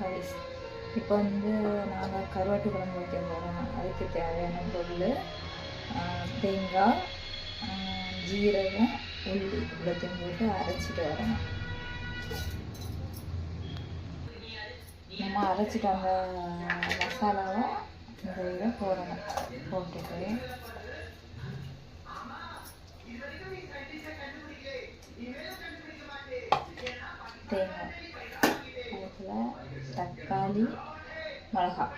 Highs. இப்போ நாங்கள் கருவாட்டு குழம்பு வைக்க போகிறோம். அதுக்கு தேவையான பொருள் தேங்காய், ஜீரகம், உள்ளி இவ்வளோத்தையும் போட்டு அரைச்சிட்டு வரணும். நம்ம அரைச்சிட்டு அந்த மசாலாவை இந்த இதை போடணும். போட்டுட்டு தேங்காய், அதில் தக்காளி, மிளகாய்,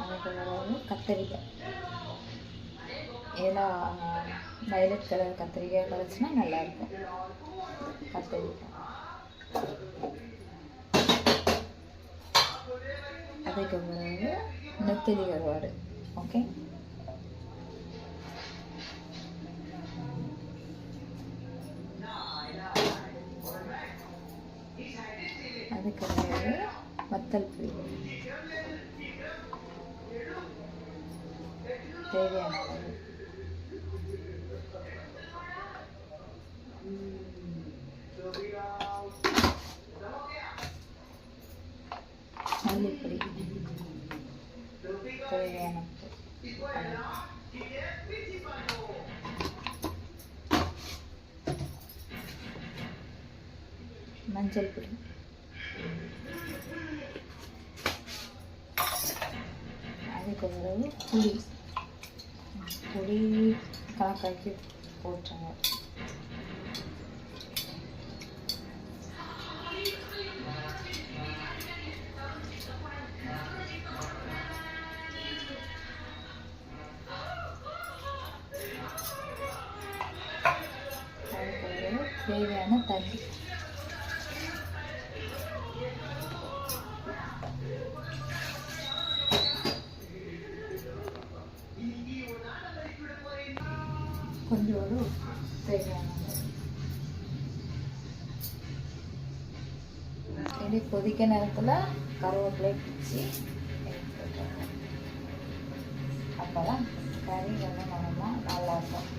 அதுக்கு கத்திரிக்காய், ஏன்னா வயலட் கலர் கத்திரிக்காய் கழிச்சுன்னா நல்லாயிருக்கும். கத்திரிக்காய், அதுக்கு பிறகு நெத்திலி கருவாடு. ஓகே, அதுக்கு பிறகு வத்தல் புளி தேவையான அளவு, மல்லிப்பொடி தேவையான, மஞ்சள் பொடி, அதுக்கு பிறகு புளி கணக்காக்கி போட்டுருங்க. தேவையான தண்ணி, கொஞ்சோடு தேவையான. இனி கொதிக்க நேரத்தில் கருவேப்பிலை பிடிச்சி அப்போதான் கறி மனமாக நல்லாயிருக்கும்.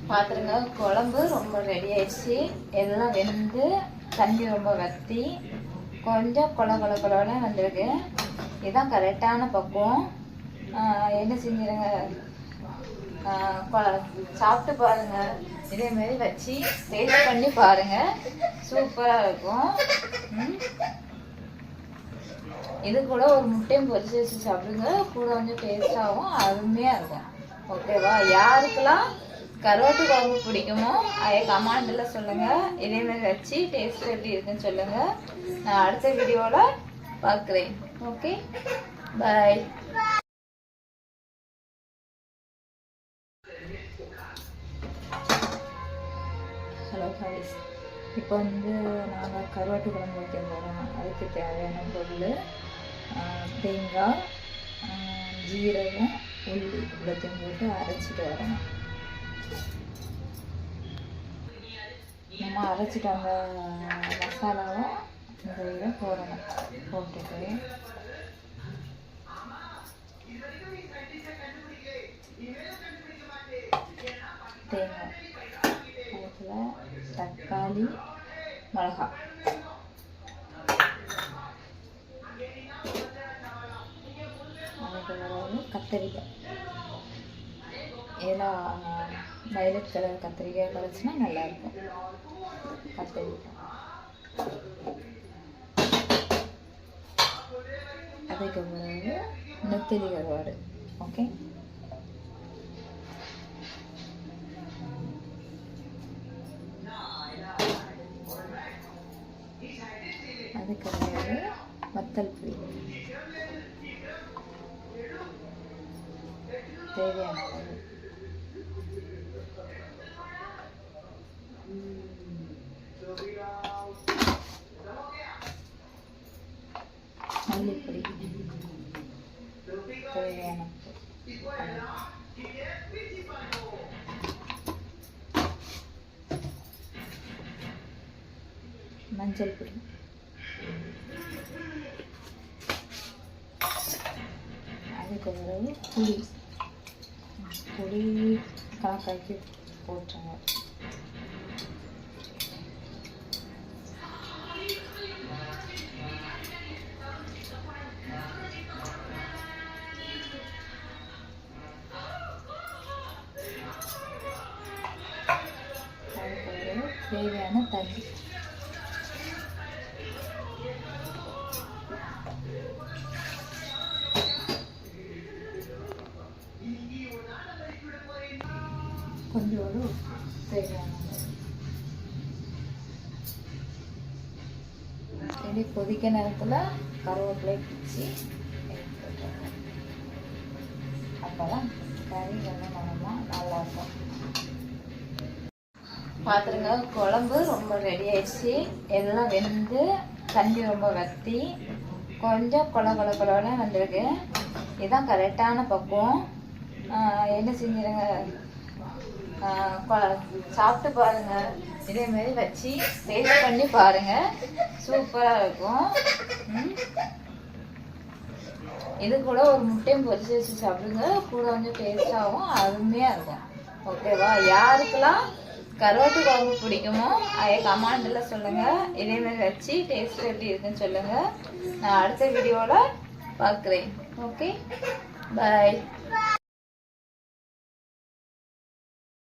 பார்த்துருங்க, குழம்பு ரொம்ப ரெடி ஆயிடுச்சு. எல்லாம் வெந்து தண்ணி ரொம்ப வற்றி கொஞ்சம் கொலன்னு வந்திருக்கு. இதுதான் கரெக்டான பக்குவம். என்ன செஞ்சிருங்க, சாப்பிட்டு பாருங்கள். இதேமாரி வச்சு டேஸ்ட் பண்ணி பாருங்கள், சூப்பராக இருக்கும். இது கூட ஒரு முட்டையும் பொரிச்சு வச்சு சாப்பிடுங்க, கூட கொஞ்சம் டேஸ்டாகவும் அருமையாக இருக்கும். ஓகேவா? யாருக்கெல்லாம் கருவாட்டு குழம்பு பிடிக்குமோ அதை கமெண்டில் சொல்லுங்கள். இதேமாதிரி வச்சு டேஸ்ட் எப்படி இருக்குன்னு சொல்லுங்கள். நான் அடுத்த வீடியோவில் பார்க்குறேன். Okay, bye. Hello guys. இப்போ நாங்கள் கருவாட்டு குழம்பு வைக்க போகிறோம். அதுக்கு தேவையான பொருள் தேங்காய், ஜீரகம், உள்ளி இவ்வளோத்தையும் போட்டு அரைச்சிட்டு வரணும். நம்ம அரைச்சிட்டு அந்த மசாலாவை இந்த இதை போடணும். போட்டுட்டு தேங்காய், அதில் தக்காளி, மிளகாய், அதுக்கு கத்திரிக்காய், ஏன்னா வயலட் கலர் கத்திரிக்காய் கழிச்சுன்னா நல்லாயிருக்கும். கத்திரிக்காய், அதுக்கு பிறகு நெத்திலி கருவாடு. ஓகே, அதுக்கு பிறகு வத்தல் புளி தேவையான அளவு, மல்லிப்பொடி தேவையான, மஞ்சள் பொடி, அதுக்கு பிறகு புளி கணக்காக்கி போட்டுருங்க. தேவையான தண்ணி கொஞ்சோடு தேவையான கொதிக்க நேரத்தில் கருவேப்பிலை பிடிச்சி அப்போதான் கறி வந்து மனமாக நல்லாயிருக்கும். பார்த்துருங்க, குழம்பு ரொம்ப ரெடி ஆயிடுச்சு. எல்லாம் வெந்து தண்ணி ரொம்ப வற்றி கொஞ்சம் கொலன்னு வந்திருக்கு. இதுதான் கரெக்டான பக்குவம். என்ன செஞ்சிருங்க, சாப்பிட்டு பாருங்க. இதேமாரி வச்சு டேஸ்ட் பண்ணி பாருங்க, சூப்பராக இருக்கும். இது கூட ஒரு முட்டையும் பொரிச்சு வச்சு சாப்பிடுங்க, கூட கொஞ்சம் டேஸ்டாகவும் அருமையாக இருக்கும். ஓகேவா? யாருக்கெல்லாம் கருவாட்டு குழம்பு பிடிக்குமோ அதை கமெண்டில் சொல்லுங்கள். இதேமாதிரி வச்சு டேஸ்ட் எப்படி இருக்குன்னு சொல்லுங்கள். நான் அடுத்த வீடியோவில் பார்க்குறேன். ஓகே, பாய்.